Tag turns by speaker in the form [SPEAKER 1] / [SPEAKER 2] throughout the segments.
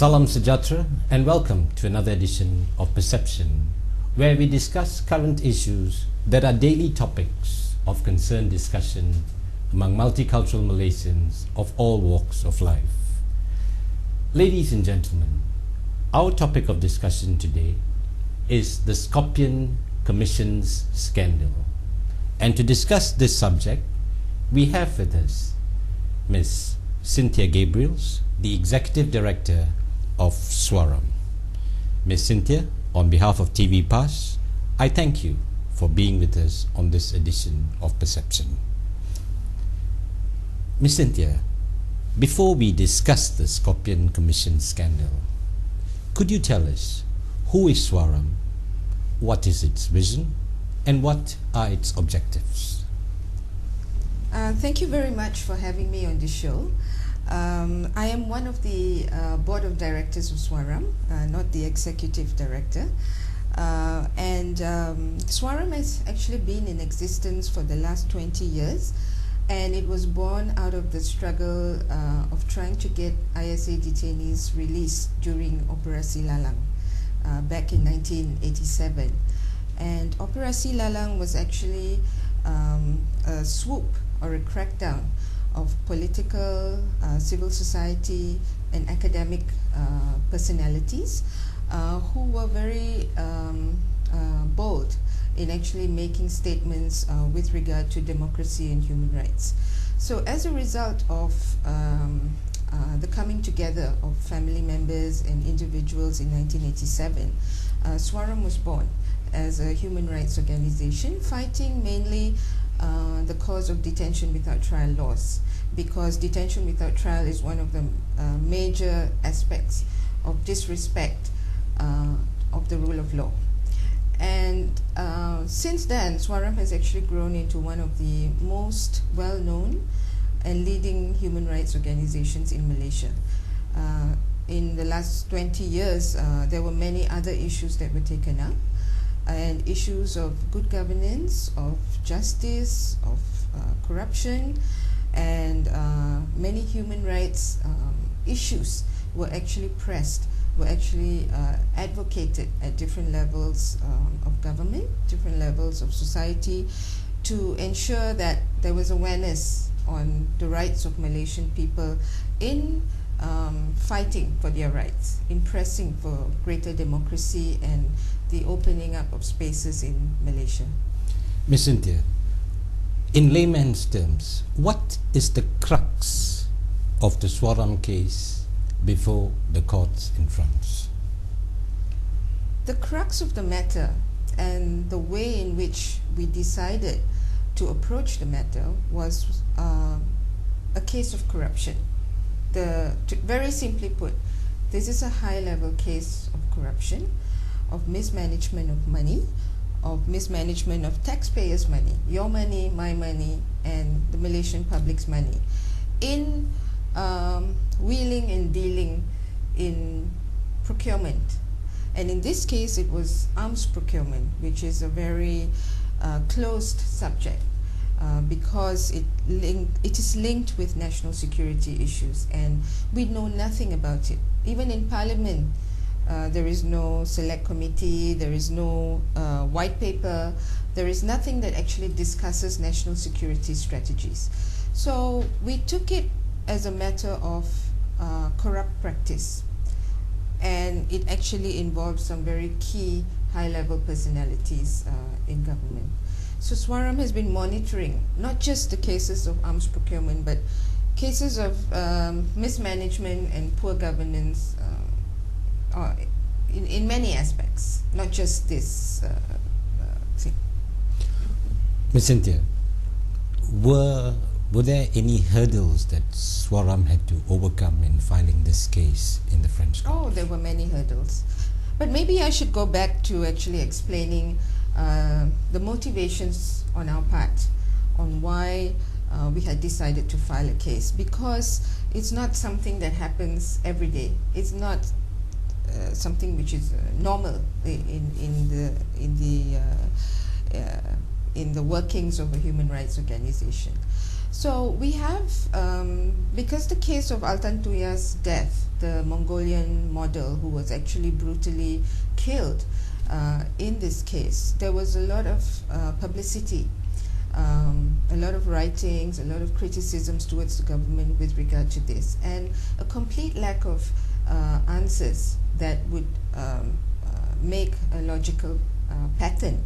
[SPEAKER 1] Salam Sejahtera and welcome to another edition of Perception, where we discuss current issues that are daily topics of concerned discussion among multicultural Malaysians of all walks of life. Ladies and gentlemen, our topic of discussion today is the Scorpene Commission's scandal. And to discuss this subject, we have with us Ms. Cynthia Gabriels, the Executive Director of Swaram. Ms. Cynthia, on behalf of TV Pass, I thank you for being with us on this edition of Perception. Ms. Cynthia, before we discuss the Scorpene Commission scandal, could you tell us who is Swaram, what is its vision, and what are its objectives?
[SPEAKER 2] Thank you very much for having me on the show. I am one of the board of directors of Swaram, not the executive director. Swaram has actually been in existence for the last 20 years, and it was born out of the struggle of trying to get ISA detainees released during Operasi Lalang back in 1987. And Operasi Lalang was actually a swoop or a crackdown of political, civil society, and academic personalities who were very bold in actually making statements with regard to democracy and human rights. So as a result of the coming together of family members and individuals in 1987, Swaram was born as a human rights organization fighting mainly the cause of detention without trial laws, because detention without trial is one of the major aspects of disrespect of the rule of law. And since then, Swaram has actually grown into one of the most well-known and leading human rights organizations in Malaysia. In the last 20 years, there were many other issues that were taken up, and issues of good governance, of justice, of corruption, and many human rights issues were actually pressed, were actually advocated at different levels of government, different levels of society, to ensure that there was awareness on the rights of Malaysian people in fighting for their rights, in pressing for greater democracy and the opening up of spaces in Malaysia.
[SPEAKER 1] Ms. Cynthia, in layman's terms, what is the crux of the Swaram case before the courts in France?
[SPEAKER 2] The crux of the matter and the way in which we decided to approach the matter was a case of corruption. Very simply put, this is a high-level case of corruption, of mismanagement of money, of mismanagement of taxpayers' money, your money, my money, and the Malaysian public's money, in wheeling and dealing in procurement. And in this case, it was arms procurement, which is a very closed subject because it is linked with national security issues, and we know nothing about it. Even in Parliament, there is no select committee, there is no white paper, there is nothing that actually discusses national security strategies. So we took it as a matter of corrupt practice, and it actually involved some very key high-level personalities in government. So Swaram has been monitoring not just the cases of arms procurement, but cases of mismanagement and poor governance in many aspects, not just this thing.
[SPEAKER 1] Ms. Cynthia, were there any hurdles that Swaram had to overcome in filing this case in the French court?
[SPEAKER 2] Oh, there were many hurdles. But maybe I should go back to actually explaining the motivations on our part on why we had decided to file a case, because it's not something that happens every day. It's not something which is normal in the workings of a human rights organization. So we have, because the case of Altan Tuya's death, the Mongolian model who was actually brutally killed in this case, there was a lot of publicity, a lot of writings, a lot of criticisms towards the government with regard to this, and a complete lack of answers that would make a logical pattern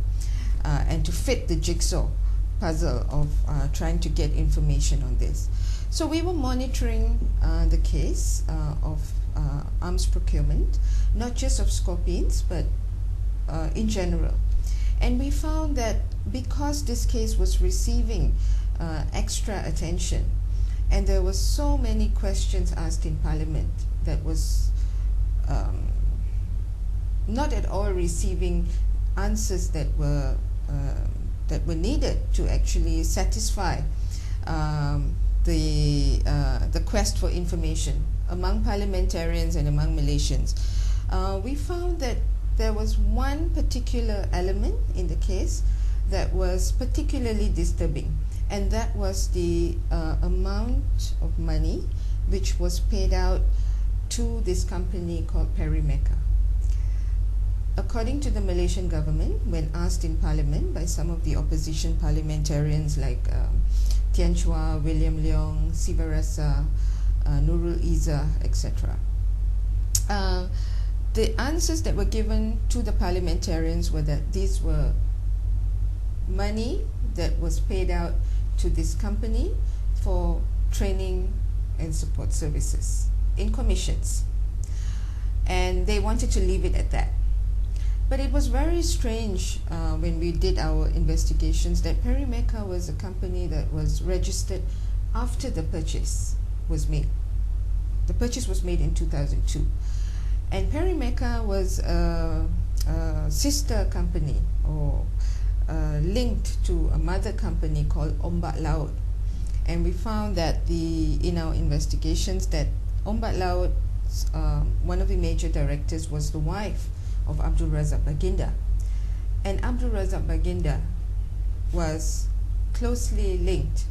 [SPEAKER 2] and to fit the jigsaw puzzle of trying to get information on this. So we were monitoring the case of arms procurement, not just of Scorpenes, but in general. And we found that because this case was receiving extra attention, and there were so many questions asked in Parliament that was not at all receiving answers that were needed to actually satisfy the quest for information among parliamentarians and among Malaysians. We found that there was one particular element in the case that was particularly disturbing, and that was the amount of money which was paid out to this company called Perimeca. According to the Malaysian government, when asked in Parliament by some of the opposition parliamentarians like Tian Chua, William Leong, Sivarasa, Nurul Izzah, etc., the answers that were given to the parliamentarians were that these were money that was paid out to this company for training and support services in commissions. And they wanted to leave it at that. But it was very strange when we did our investigations that Perimeca was a company that was registered after the purchase was made. The purchase was made in 2002. And Perimeca was a sister company or linked to a mother company called Ombak Laut. And we found that in our investigations that Ombak Laut, one of the major directors was the wife of Abdul Razak Baginda. And Abdul Razak Baginda was closely linked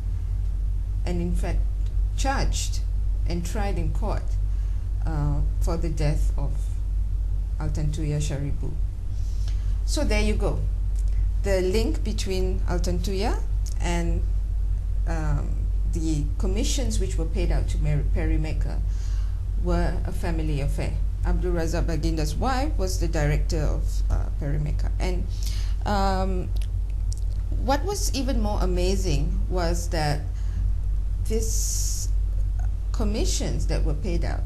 [SPEAKER 2] and in fact charged and tried in court for the death of Altan Tuya Sharibu. So there you go. The link between Altan Tuya and the commissions which were paid out to Perimeca were a family affair. Abdul Razak Baginda's wife was the director of Perimeca. And what was even more amazing was that these commissions that were paid out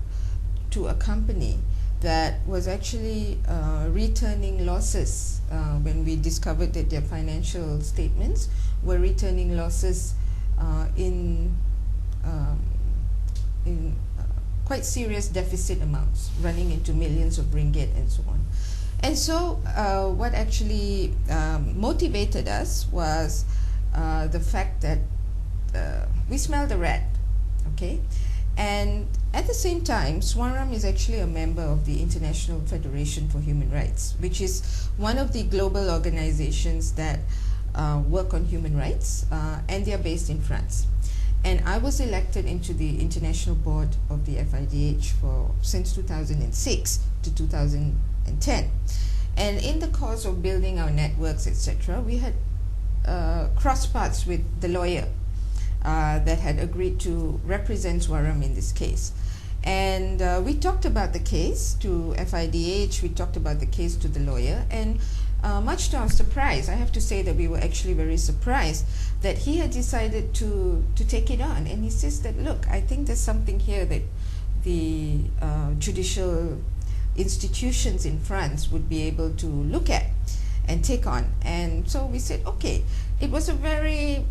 [SPEAKER 2] to a company that was actually returning losses when we discovered that their financial statements were returning losses in quite serious deficit amounts, running into millions of ringgit and so on. And so what actually motivated us was the fact that we smelled a rat, okay? And at the same time, Swaram is actually a member of the International Federation for Human Rights, which is one of the global organizations that work on human rights, and they are based in France. And I was elected into the international board of the FIDH since 2006 to 2010. And in the course of building our networks, etc., we had cross paths with the lawyer that had agreed to represent Swaram in this case. And we talked about the case to FIDH, we talked about the case to the lawyer, and much to our surprise, I have to say that we were actually very surprised that he had decided to take it on. And he says that, look, I think there's something here that the judicial institutions in France would be able to look at and take on. And so we said, okay, it was a very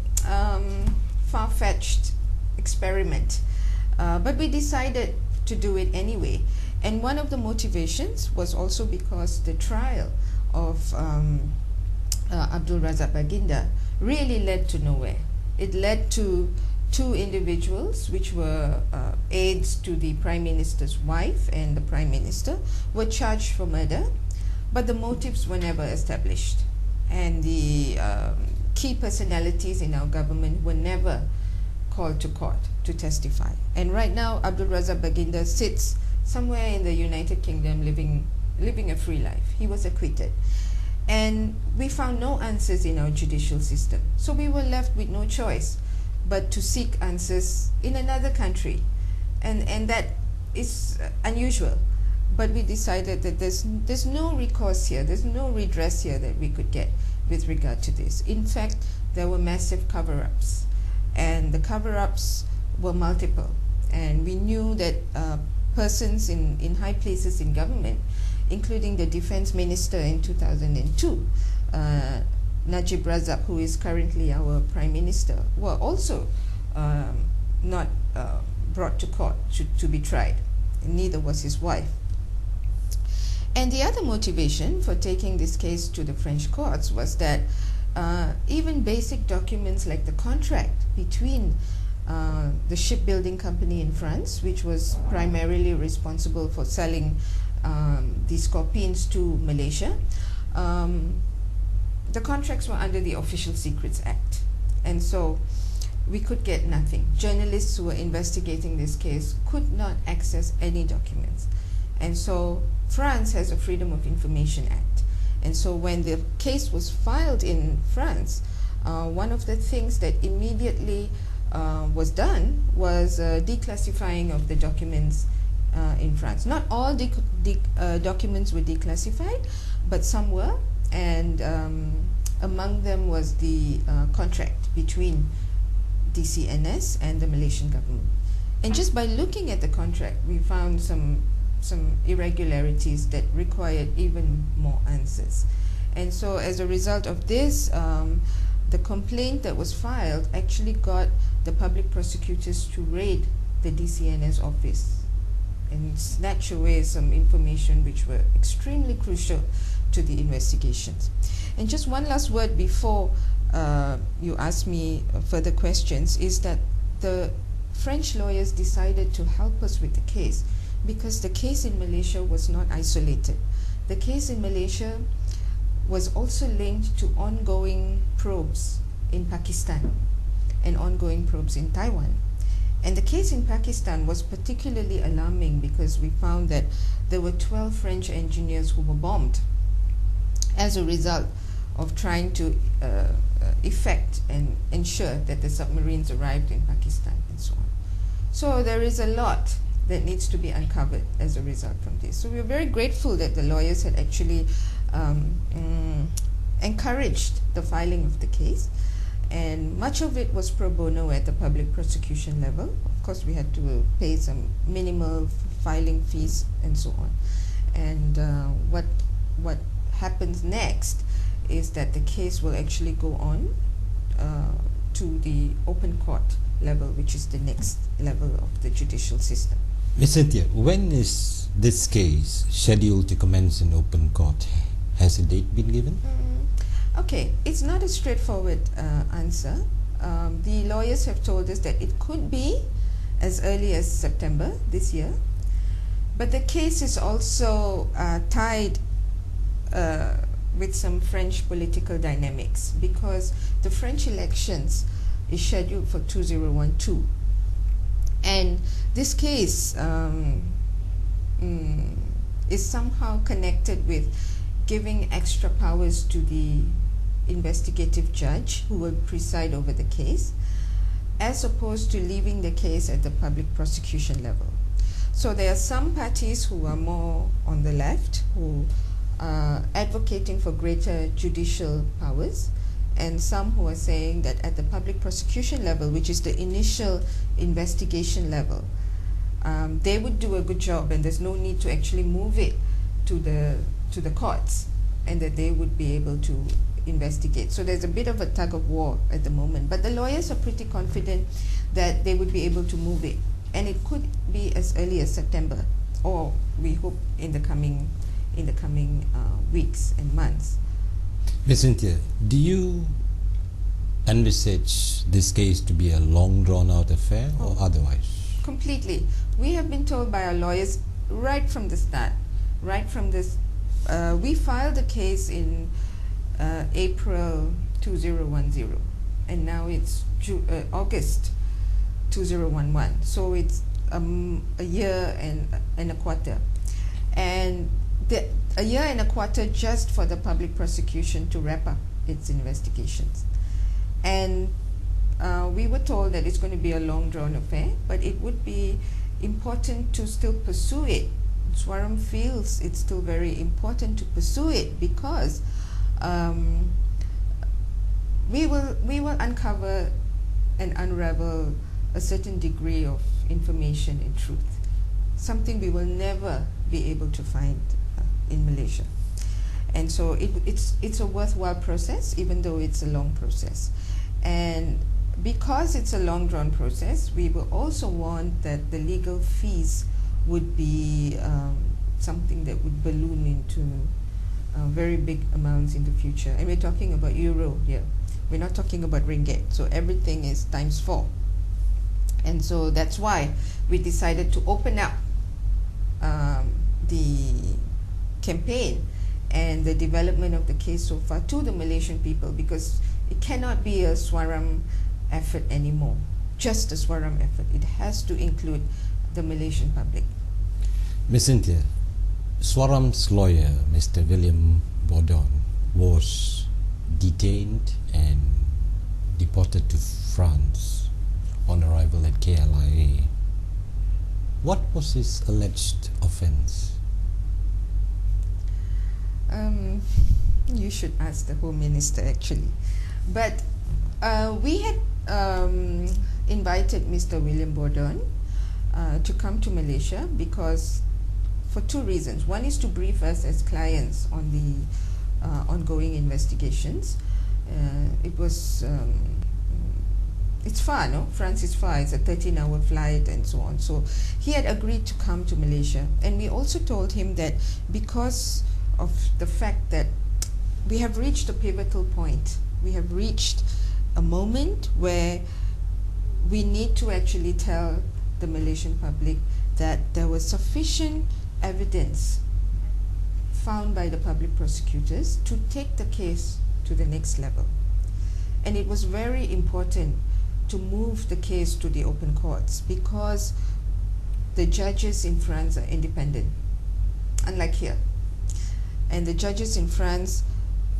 [SPEAKER 2] far-fetched experiment, but we decided to do it anyway. And one of the motivations was also because the trial of Abdul Razak Baginda really led to nowhere. It led to two individuals which were aides to the Prime Minister's wife, and the Prime Minister were charged for murder, but the motives were never established. And the key personalities in our government were never called to court to testify. And right now, Abdul Razak Baginda sits somewhere in the United Kingdom living a free life. He was acquitted. And we found no answers in our judicial system. So we were left with no choice but to seek answers in another country. And that is unusual. But we decided that there's no recourse here, there's no redress here that we could get with regard to this. In fact, there were massive cover-ups, and the cover-ups were multiple. And we knew that persons in high places in government, including the defense minister in 2002, Najib Razak, who is currently our prime minister, were also not brought to court to be tried. Neither was his wife. And the other motivation for taking this case to the French courts was that even basic documents like the contract between the shipbuilding company in France, which was primarily responsible for selling the Scorpenes to Malaysia, the contracts were under the Official Secrets Act. And so we could get nothing. Journalists who were investigating this case could not access any documents. And so France has a Freedom of Information Act. And so when the case was filed in France, one of the things that immediately was done was declassifying of the documents in France. Not all documents were declassified, but some were. And among them was the contract between DCNS and the Malaysian government. And just by looking at the contract, we found some irregularities that required even more answers. And so as a result of this, the complaint that was filed actually got the public prosecutors to raid the DCNS office and snatch away some information which were extremely crucial to the investigations. And just one last word before you ask me further questions is that the French lawyers decided to help us with the case because the case in Malaysia was not isolated. The case in Malaysia was also linked to ongoing probes in Pakistan and ongoing probes in Taiwan. And the case in Pakistan was particularly alarming because we found that there were 12 French engineers who were bombed as a result of trying to effect and ensure that the submarines arrived in Pakistan and so on. So there is a lot that needs to be uncovered as a result from this. So we are very grateful that the lawyers had actually encouraged the filing of the case, and much of it was pro bono at the public prosecution level. Of course, we had to pay some minimal filing fees and so on. And what happens next is that the case will actually go on to the open court level, which is the next level of the judicial system.
[SPEAKER 1] Ms. Cynthia, when is this case scheduled to commence in open court? Has a date been given?
[SPEAKER 2] Okay, it's not a straightforward answer. The lawyers have told us that it could be as early as September this year, but the case is also tied with some French political dynamics because the French elections is scheduled for 2012. And this case is somehow connected with giving extra powers to the investigative judge who will preside over the case, as opposed to leaving the case at the public prosecution level. So there are some parties who are more on the left, who are advocating for greater judicial powers, and some who are saying that at the public prosecution level, which is the initial investigation level, they would do a good job and there's no need to actually move it to the courts, and that they would be able to investigate. So there's a bit of a tug of war at the moment, but the lawyers are pretty confident that they would be able to move it, and it could be as early as September, or we hope in the coming weeks and months.
[SPEAKER 1] Ms. Cynthia, do you envisage this case to be a long drawn-out affair or otherwise?
[SPEAKER 2] Completely. We have been told by our lawyers right from the start, right from this. We filed the case in April 2010, and now it's August 2011. So it's a year and a quarter. And a year and a quarter just for the public prosecution to wrap up its investigations. And we were told that it's going to be a long drawn affair, but it would be important to still pursue it. Swaram feels it's still very important to pursue it because we will uncover and unravel a certain degree of information and truth, something we will never be able to find in Malaysia. And so it's a worthwhile process, even though it's a long process. And because it's a long drawn process, we will also want that the legal fees would be something that would balloon into very big amounts in the future. And we're talking about euro here. We're not talking about ringgit. So everything is times 4. And so that's why we decided to open up the campaign and the development of the case so far to the Malaysian people, because it cannot be a Swaram effort anymore, just a Swaram effort. It has to include the Malaysian public.
[SPEAKER 1] Ms. Cynthia, Swaram's lawyer, Mr. William Borden, was detained and deported to France on arrival at KLIA. What was his alleged offence?
[SPEAKER 2] You should ask the Home Minister actually. But we had invited Mr. William Borden to come to Malaysia because for 2 reasons. One is to brief us as clients on the ongoing investigations. It's far, no? France is far. It's a 13-hour flight and so on. So he had agreed to come to Malaysia. And we also told him that because of the fact that we have reached a pivotal point, we have reached a moment where we need to actually tell the Malaysian public that there was sufficient evidence found by the public prosecutors to take the case to the next level. And it was very important to move the case to the open courts because the judges in France are independent, unlike here. And the judges in France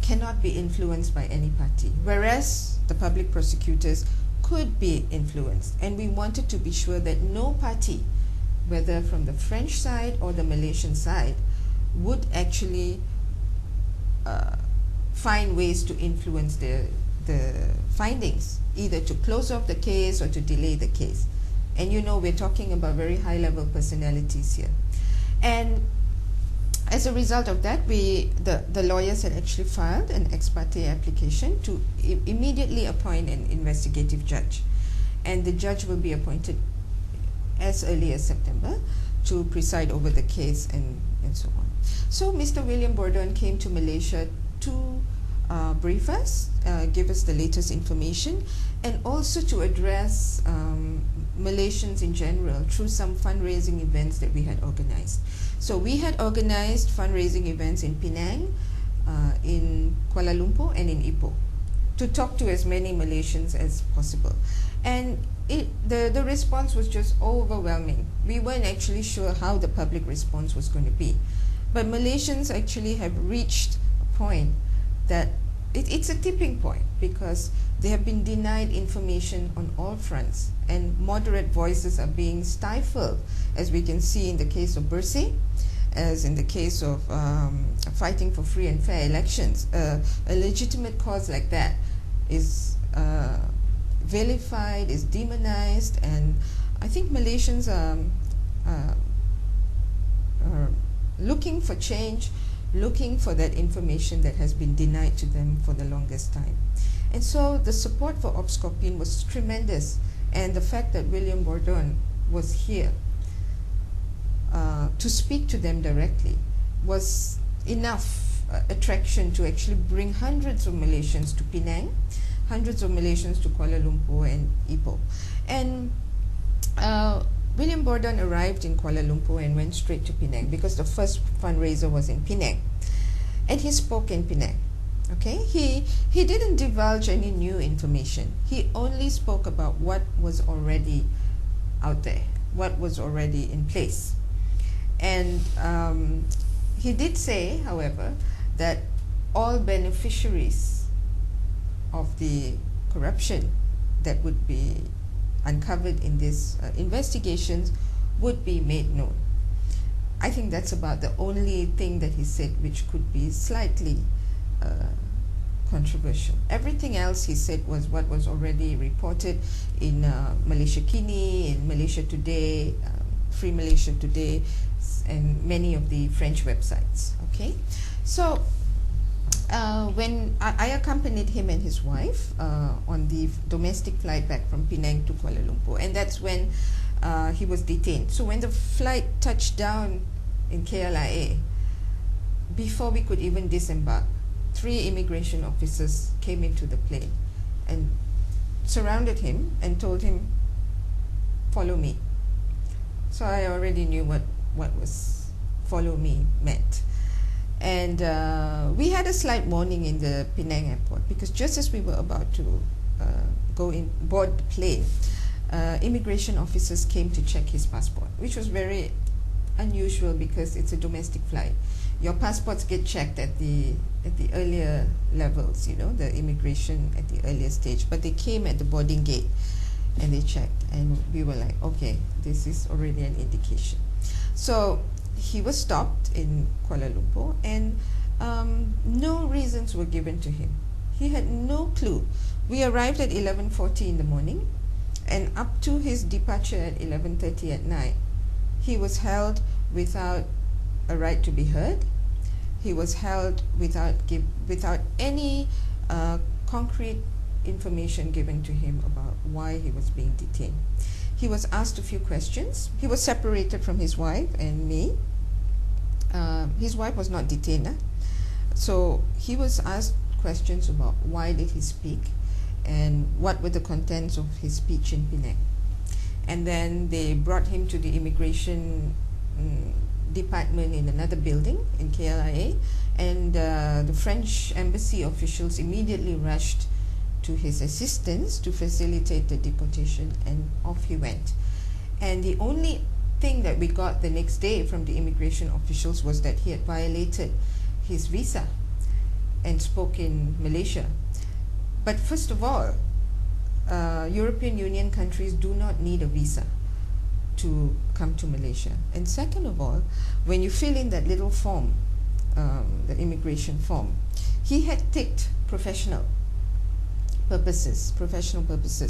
[SPEAKER 2] cannot be influenced by any party, whereas the public prosecutors could be influenced. And we wanted to be sure that no party, whether from the French side or the Malaysian side, would actually find ways to influence the findings, either to close off the case or to delay the case. And you know, we're talking about very high-level personalities here. And as a result of that, the lawyers had actually filed an ex parte application to immediately appoint an investigative judge. And the judge will be appointed as early as September to preside over the case and so on. So Mr. William Borden came to Malaysia to brief us, give us the latest information, and also to address Malaysians in general through some fundraising events that we had organized. So we had organized fundraising events in Penang, in Kuala Lumpur, and in Ipoh to talk to as many Malaysians as possible. And the response was just overwhelming. We weren't actually sure how the public response was going to be. But Malaysians actually have reached a point that it's a tipping point because they have been denied information on all fronts, and moderate voices are being stifled, as we can see in the case of Bersih, as in the case of fighting for free and fair elections. A legitimate cause like that is vilified, is demonized, and I think Malaysians are looking for change, looking for that information that has been denied to them for the longest time. And so the support for Scorpene was tremendous, and the fact that William Borden was here to speak to them directly was enough attraction to actually bring hundreds of Malaysians to Penang, hundreds of Malaysians to Kuala Lumpur and Ipoh. And William Borden arrived in Kuala Lumpur and went straight to Penang because the first fundraiser was in Penang. And he spoke in Penang. Okay, he didn't divulge any new information. He only spoke about what was already out there, what was already in place. And he did say, however, that all beneficiaries of the corruption that would be uncovered in these investigations would be made known. I think that's about the only thing that he said which could be slightly controversial. Everything else he said was what was already reported in Malaysia Kini, in Malaysia Today, Free Malaysia Today, and many of the French websites. Okay, so when I accompanied him and his wife on the domestic flight back from Penang to Kuala Lumpur, and that's when he was detained. So when the flight touched down in KLIA, before we could even disembark, 3 immigration officers came into the plane and surrounded him and told him, "Follow me." So I already knew what was "follow me" meant. And we had a slight warning in the Penang airport, because just as we were about to board the plane, immigration officers came to check his passport, which was very unusual because it's a domestic flight. Your passports get checked at the earlier levels, you know, the immigration at the earlier stage. But they came at the boarding gate and they checked, and we were like, okay, this is already an indication. So he was stopped in Kuala Lumpur, and no reasons were given to him. He had no clue. We arrived at 11:40 in the morning, and up to his departure at 11:30 at night, he was held without a right to be heard. He was held without any concrete information given to him about why he was being detained. He was asked a few questions. He was separated from his wife and me. His wife was not detained. So he was asked questions about why did he speak and what were the contents of his speech in Penang. And then they brought him to the immigration department in another building in KLIA, and the French embassy officials immediately rushed to his assistance to facilitate the deportation, and off he went. And the only thing that we got the next day from the immigration officials was that he had violated his visa and spoke in Malaysia. But first of all, European Union countries do not need a visa to come to Malaysia. And second of all, when you fill in that little form, the immigration form, he had ticked professional purposes.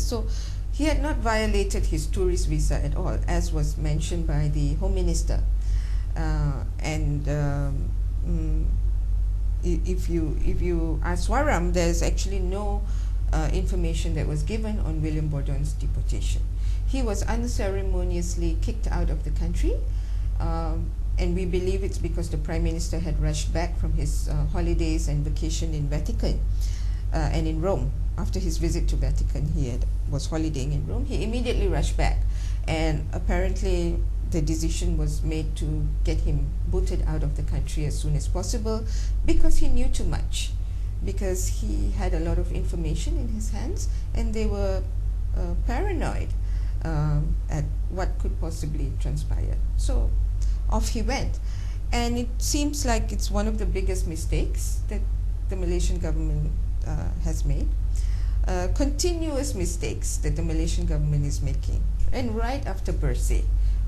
[SPEAKER 2] So he had not violated his tourist visa at all, as was mentioned by the Home Minister. If you ask Waram, there's actually no information that was given on William Borden's deportation. He was unceremoniously kicked out of the country, and we believe it's because the Prime Minister had rushed back from his holidays and vacation in Vatican and in Rome. After his visit to Vatican, was holidaying in Rome. He immediately rushed back, and apparently the decision was made to get him booted out of the country as soon as possible, because he knew too much, because he had a lot of information in his hands, and they were paranoid at what could possibly transpire. So off he went. And it seems like it's one of the biggest mistakes that the Malaysian government has made. Continuous mistakes that the Malaysian government is making. And right after Bersih,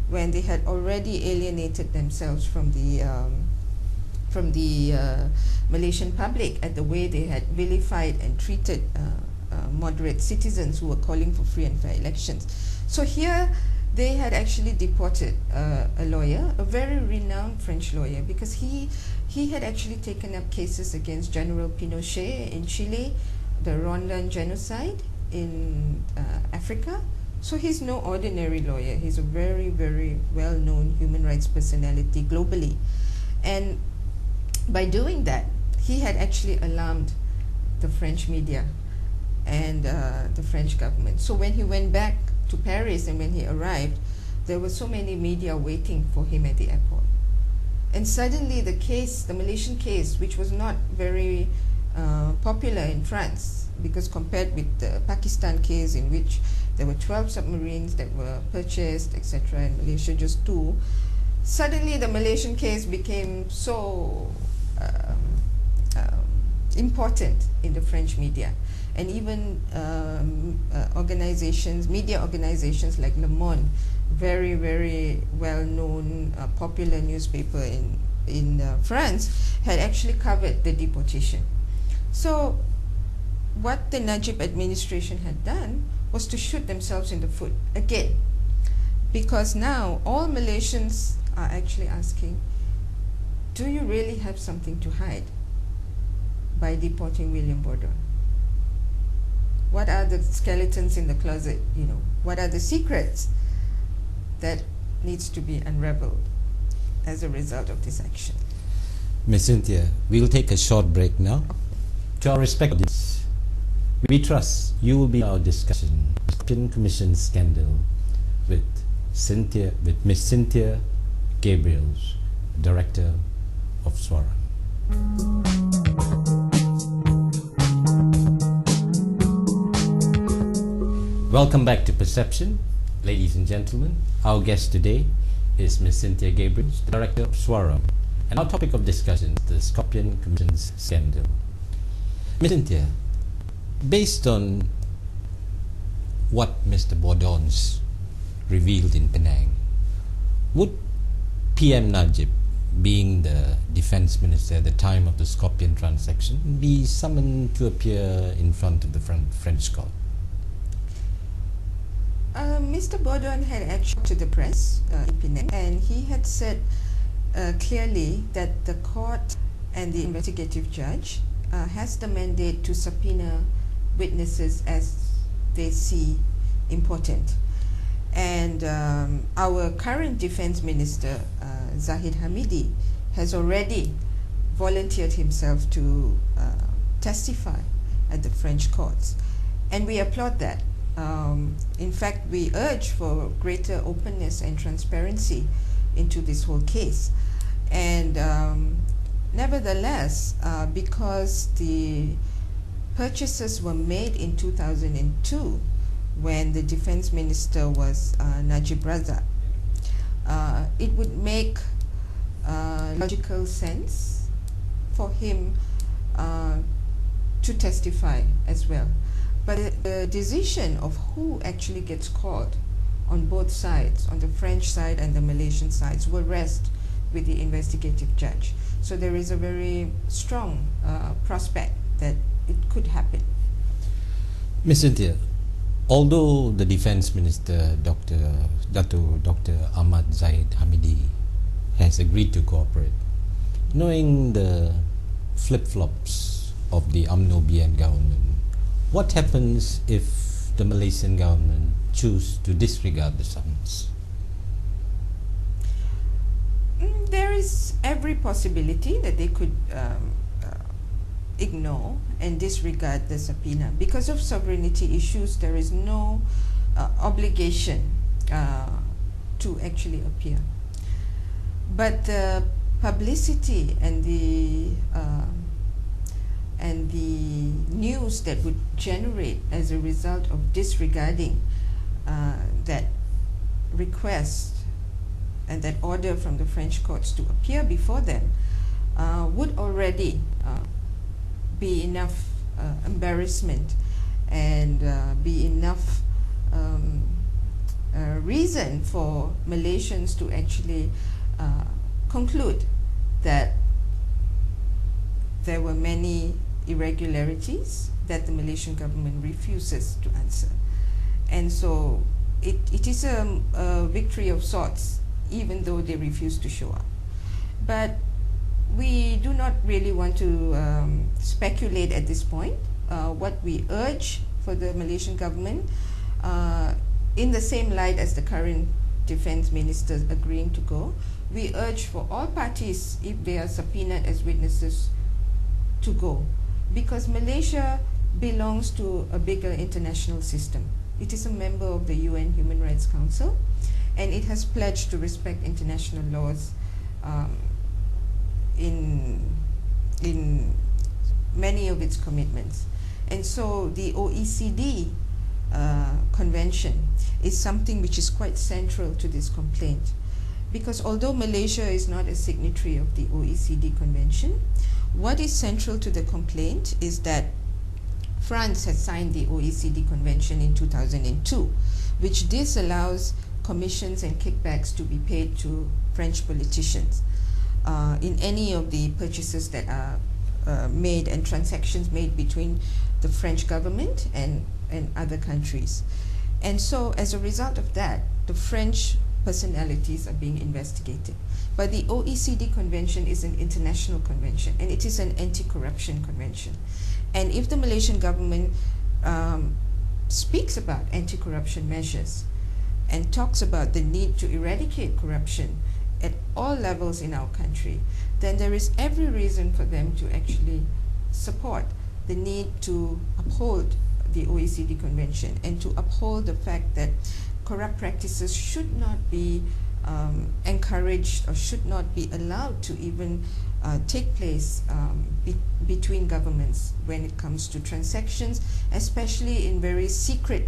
[SPEAKER 2] when they had already alienated themselves from the Malaysian public at the way they had vilified and treated moderate citizens who were calling for free and fair elections. So here they had actually deported a lawyer, a very renowned French lawyer, because he had actually taken up cases against General Pinochet in Chile, the Rwandan genocide in Africa. So he's no ordinary lawyer. He's a very, very well-known human rights personality globally. And by doing that, he had actually alarmed the French media and the French government. So when he went back to Paris and when he arrived, there were so many media waiting for him at the airport. And suddenly the Malaysian case, which was not very popular in France, because compared with the Pakistan case, in which there were 12 submarines that were purchased, etc., and Malaysia just 2, suddenly the Malaysian case became so important in the French media. And even media organizations like Le Monde, very, very well-known, popular newspaper in France, had actually covered the deportation. So what the Najib administration had done was to shoot themselves in the foot again, because now all Malaysians are actually asking, do you really have something to hide by deporting William Borden? What are the skeletons in the closet? What are the secrets that needs to be unraveled as a result of this action?
[SPEAKER 1] Ms. Cynthia, we'll take a short break now. To our respective audience, we trust you will be our discussion Scorpene Commission scandal with Ms. Cynthia Gabriels, Director of SWARA. Welcome back to Perception, ladies and gentlemen. Our guest today is Ms. Cynthia Gabriels, Director of SWARA, and our topic of discussion is the Scorpene Commission's scandal. Ms. Cynthia, based on what Mr. Borden's revealed in Penang, would PM Najib, being the defense minister at the time of the Scorpene transaction, be summoned to appear in front of the French court?
[SPEAKER 2] Mr. Borden had actually to the press in Penang, and he had said clearly that the court and the investigative judge has the mandate to subpoena witnesses as they see important. And our current defense minister, Zahid Hamidi, has already volunteered himself to testify at the French courts. And we applaud that. In fact, we urge for greater openness and transparency into this whole case. And nevertheless, because the purchases were made in 2002, when the defense minister was Najib Razak, it would make logical sense for him to testify as well. But the decision of who actually gets called on both sides, on the French side and the Malaysian sides, will rest with the investigative judge. So there is a very strong prospect that it could happen.
[SPEAKER 1] Ms. Cynthia, although the defense minister, Dr. Ahmad Zahid Hamidi, has agreed to cooperate, knowing the flip-flops of the UMNO BN government, what happens if the Malaysian government choose to disregard the summons?
[SPEAKER 2] There is every possibility that they could ignore and disregard the subpoena. Because of sovereignty issues, there is no obligation to actually appear. But the publicity and the news that would generate as a result of disregarding that request and that order from the French courts to appear before them would already be enough embarrassment and be enough reason for Malaysians to actually conclude that there were many irregularities that the Malaysian government refuses to answer. And so it is a victory of sorts, even though they refuse to show up. But we do not really want to speculate at this point. What we urge for the Malaysian government, in the same light as the current defense ministers agreeing to go, we urge for all parties, if they are subpoenaed as witnesses, to go, because Malaysia belongs to a bigger international system. It is a member of the UN Human Rights Council, and it has pledged to respect international laws in many of its commitments. And so the OECD convention is something which is quite central to this complaint. Because although Malaysia is not a signatory of the OECD convention, what is central to the complaint is that France has signed the OECD convention in 2002, which disallows commissions and kickbacks to be paid to French politicians in any of the purchases that are made and transactions made between the French government and other countries. And so as a result of that, the French personalities are being investigated. But the OECD convention is an international convention, and it is an anti-corruption convention. And if the Malaysian government speaks about anti-corruption measures and talks about the need to eradicate corruption at all levels in our country, then there is every reason for them to actually support the need to uphold the OECD convention and to uphold the fact that corrupt practices should not be encouraged or should not be allowed to even take place between governments when it comes to transactions, especially in very secret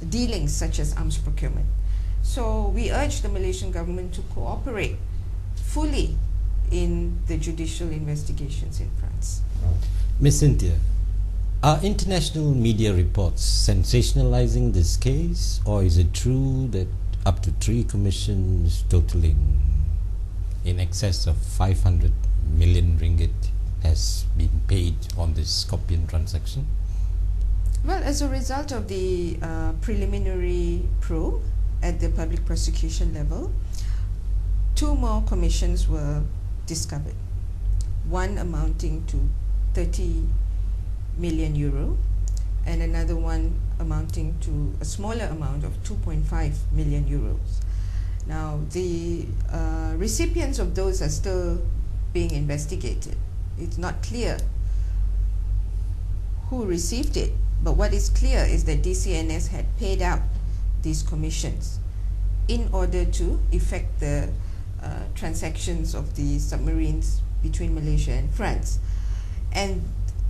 [SPEAKER 2] dealings such as arms procurement. So we urge the Malaysian government to cooperate fully in the judicial investigations in France.
[SPEAKER 1] Ms. Cynthia, are international media reports sensationalizing this case, or is it true that up to 3 commissions totaling in excess of 500 million ringgit has been paid on this Scorpene transaction?
[SPEAKER 2] Well, as a result of the preliminary probe at the public prosecution level, 2 more commissions were discovered, one amounting to 30 million euro and another one amounting to a smaller amount of 2.5 million euros. Now, the recipients of those are still being investigated. It's not clear who received it, but what is clear is that DCNS had paid out these commissions in order to effect the transactions of the submarines between Malaysia and France. And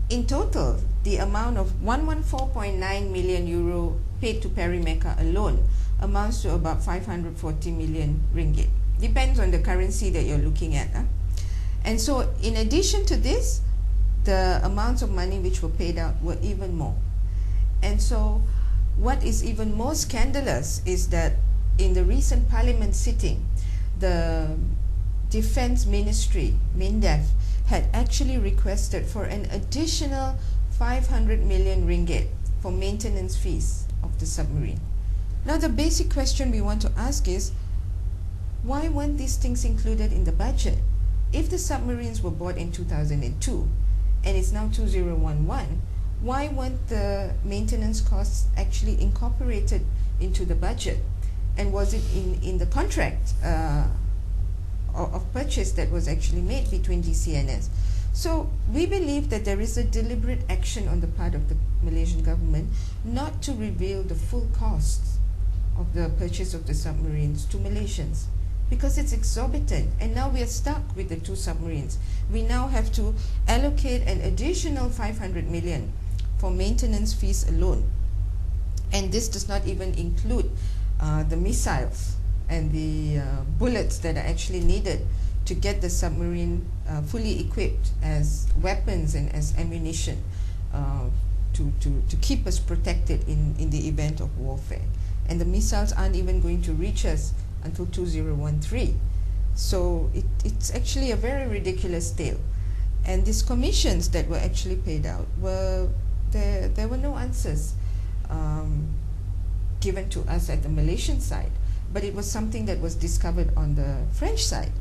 [SPEAKER 2] in total, the amount of 114.9 million euro paid to Perimeca alone amounts to about 540 million ringgit. Depends on the currency that you're looking at. And so in addition to this, the amounts of money which were paid out were even more. And so what is even more scandalous is that in the recent parliament sitting, the Defense Ministry, MINDEF, had actually requested for an additional 500 million ringgit for maintenance fees of the submarine. Now the basic question we want to ask is, why weren't these things included in the budget? If the submarines were bought in 2002 and it's now 2011, why weren't the maintenance costs actually incorporated into the budget? And was it in the contract of purchase that was actually made between DCNS? So we believe that there is a deliberate action on the part of the Malaysian government not to reveal the full costs of the purchase of the submarines to Malaysians, because it's exorbitant, and now we are stuck with the 2 submarines. We now have to allocate an additional 500 million for maintenance fees alone, and this does not even include the missiles and the bullets that are actually needed to get the submarine fully equipped as weapons and as ammunition to keep us protected in the event of warfare. And the missiles aren't even going to reach us until 2013. So it's actually a very ridiculous tale. And these commissions that were actually paid out there were no answers given to us at the Malaysian side, but it was something that was discovered on the French side.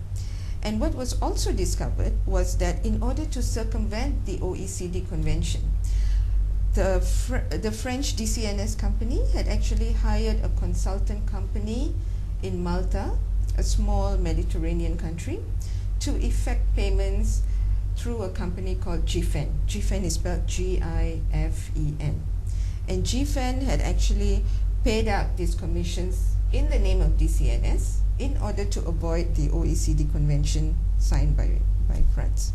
[SPEAKER 2] And what was also discovered was that in order to circumvent the OECD convention, the French DCNS company had actually hired a consultant company in Malta, a small Mediterranean country, to effect payments through a company called GIFEN. GIFEN is spelled G-I-F-E-N. And GIFEN had actually paid out these commissions in the name of DCNS in order to avoid the OECD convention signed by France.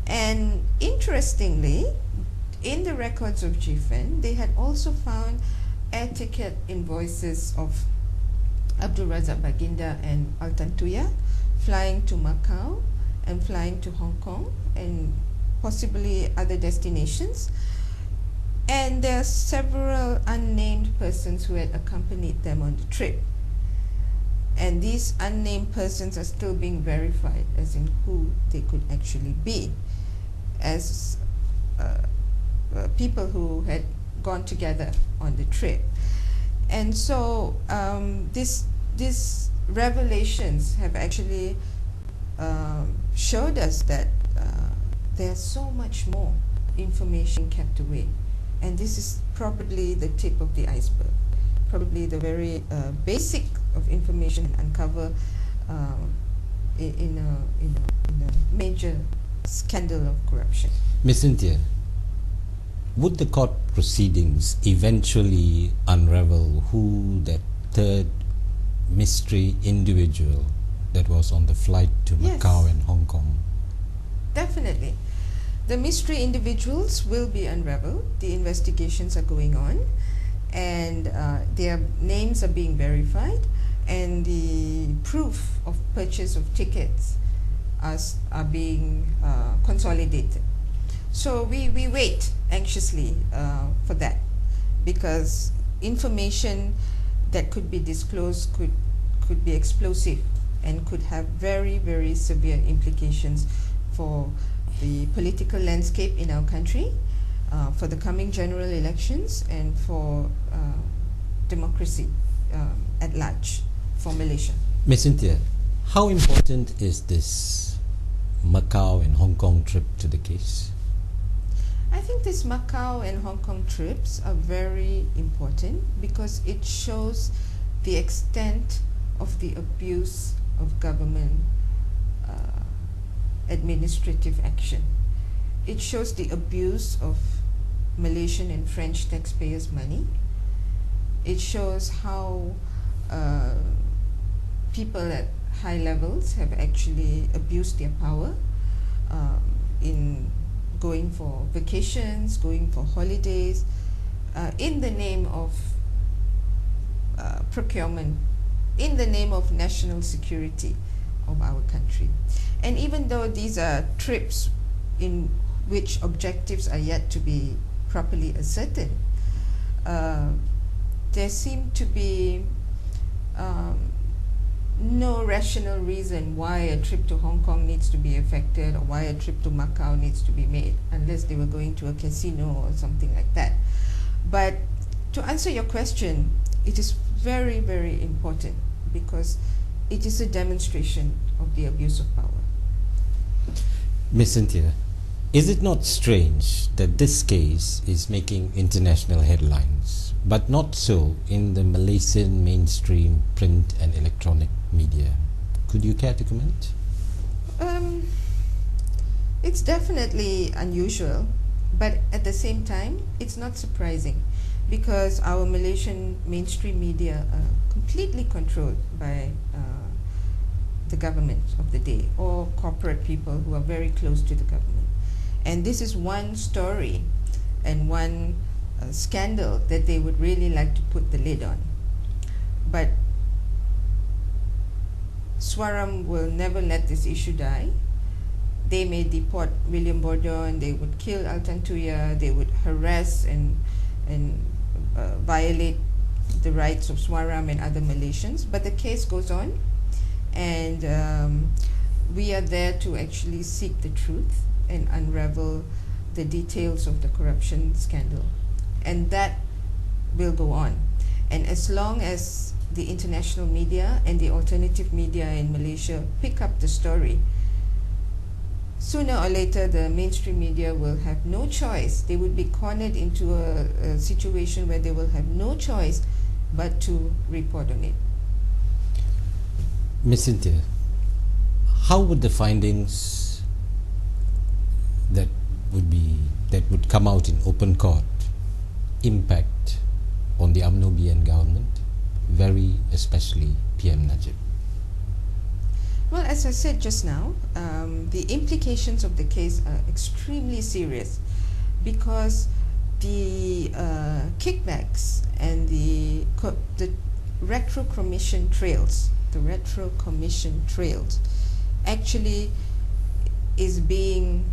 [SPEAKER 2] And interestingly, in the records of GFN, they had also found air ticket invoices of Abdul Razak Baginda and Altantuya flying to Macau and flying to Hong Kong and possibly other destinations. And there are several unnamed persons who had accompanied them on the trip. And these unnamed persons are still being verified as in who they could actually be, as people who had gone together on the trip. And so these revelations have actually showed us that there's so much more information kept away. And this is probably the tip of the iceberg, probably the very basic of information uncover in a major scandal of corruption.
[SPEAKER 1] Ms. Cynthia, would the court proceedings eventually unravel who that third mystery individual that was on the flight to Macau and Hong Kong?
[SPEAKER 2] Definitely. The mystery individuals will be unraveled. The investigations are going on, and their names are being verified, and the proof of purchase of tickets are being consolidated. So we wait anxiously for that, because information that could be disclosed could be explosive and could have very, very severe implications for the political landscape in our country, for the coming general elections, and for democracy at large for Malaysia.
[SPEAKER 1] Ms. Cynthia, how important is this Macau and Hong Kong trip to the case?
[SPEAKER 2] I think these Macau and Hong Kong trips are very important because it shows the extent of the abuse of government administrative action. It shows the abuse of Malaysian and French taxpayers' money. It shows how people at high levels have actually abused their power in going for vacations, going for holidays, in the name of procurement, in the name of national security of our country. And even though these are trips in which objectives are yet to be properly ascertained, there seem to be no rational reason why a trip to Hong Kong needs to be effected or why a trip to Macau needs to be made, unless they were going to a casino or something like that. But to answer your question, it is very, very important because it is a demonstration of the abuse of power.
[SPEAKER 1] Ms. Cynthia, is it not strange that this case is making international headlines, but not so in the Malaysian mainstream print and electronic media? Could you care to comment?
[SPEAKER 2] It's definitely unusual, but at the same time, it's not surprising because our Malaysian mainstream media are completely controlled by the government of the day or corporate people who are very close to the government. And this is one story and one scandal that they would really like to put the lid on. But Swaram will never let this issue die. They may deport William Borden, they would kill Altantuya, they would harass and violate the rights of Swaram and other Malaysians. But the case goes on, and we are there to actually seek the truth and unravel the details of the corruption scandal. And that will go on. And as long as the international media and the alternative media in Malaysia pick up the story, sooner or later the mainstream media will have no choice. They would be cornered into a situation where they will have no choice but to report on it.
[SPEAKER 1] Ms. Cynthia, how would the findings that would come out in open court impact on the UMNO-BN government, very especially PM Najib?
[SPEAKER 2] Well, as I said just now, the implications of the case are extremely serious because the kickbacks and the retrocommission trails actually is being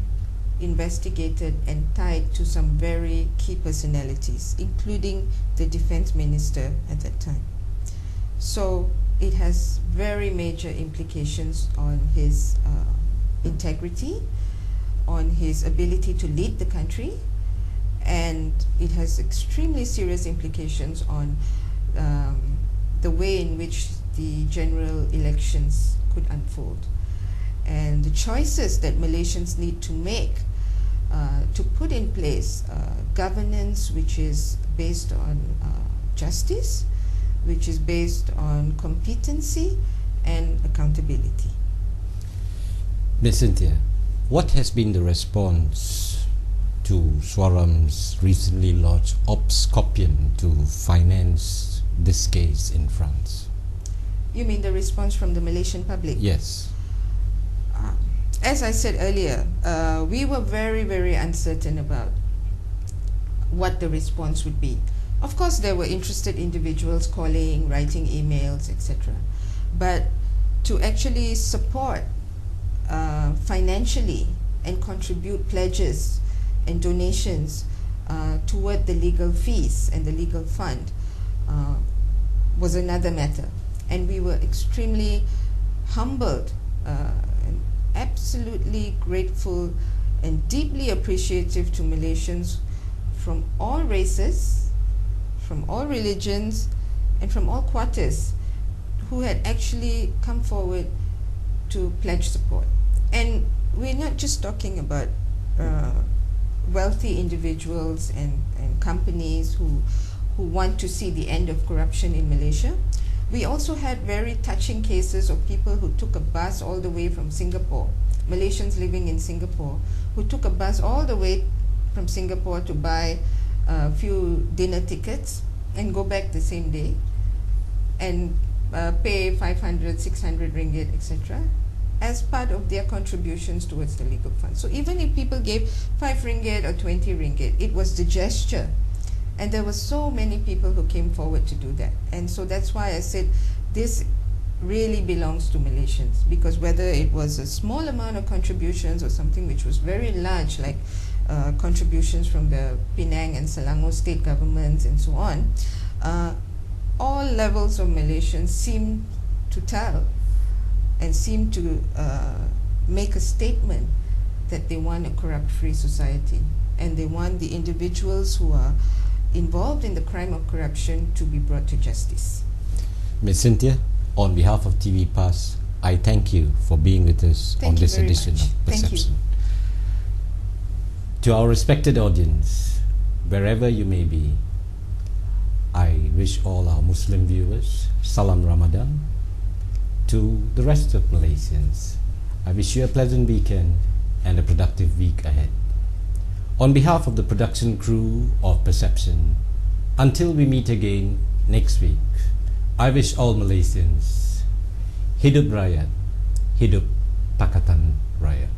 [SPEAKER 2] investigated and tied to some very key personalities, including the defense minister at that time. So it has very major implications on his integrity, on his ability to lead the country, and it has extremely serious implications on the way in which the general elections could unfold, and the choices that Malaysians need to make to put in place governance which is based on justice, which is based on competency and accountability.
[SPEAKER 1] Ms. Cynthia, what has been the response to Swaram's recently launched Scorpene to finance this case in France?
[SPEAKER 2] You mean the response from the Malaysian public?
[SPEAKER 1] Yes.
[SPEAKER 2] As I said earlier, we were very, very uncertain about what the response would be. Of course, there were interested individuals calling, writing emails, etc. But to actually support financially and contribute pledges and donations toward the legal fees and the legal fund was another matter. And we were extremely humbled and absolutely grateful and deeply appreciative to Malaysians from all races, from all religions, and from all quarters who had actually come forward to pledge support. And we're not just talking about wealthy individuals and companies who want to see the end of corruption in Malaysia. We also had very touching cases of people who took a bus all the way from Singapore, Malaysians living in Singapore, who took a bus all the way from Singapore to buy a few dinner tickets and go back the same day and pay 500, 600 ringgit, etc. as part of their contributions towards the legal fund. So even if people gave 5 ringgit or 20 ringgit, it was the gesture. And there were so many people who came forward to do that. And so that's why I said this really belongs to Malaysians, because whether it was a small amount of contributions or something which was very large, like contributions from the Penang and Selangor state governments and so on, all levels of Malaysians seem to tell and seem to make a statement that they want a corrupt-free society, and they want the individuals who are involved in the crime of corruption to be brought to justice.
[SPEAKER 1] Ms. Cynthia, on behalf of TV Pass, I thank you for being with us on this edition of Perception. To our respected audience, wherever you may be, I wish all our Muslim viewers Salam Ramadan. To the rest of Malaysians, I wish you a pleasant weekend and a productive week ahead. On behalf of the production crew of Perception, until we meet again next week, I wish all Malaysians Hidup Rakyat, Hidup Pakatan Raya.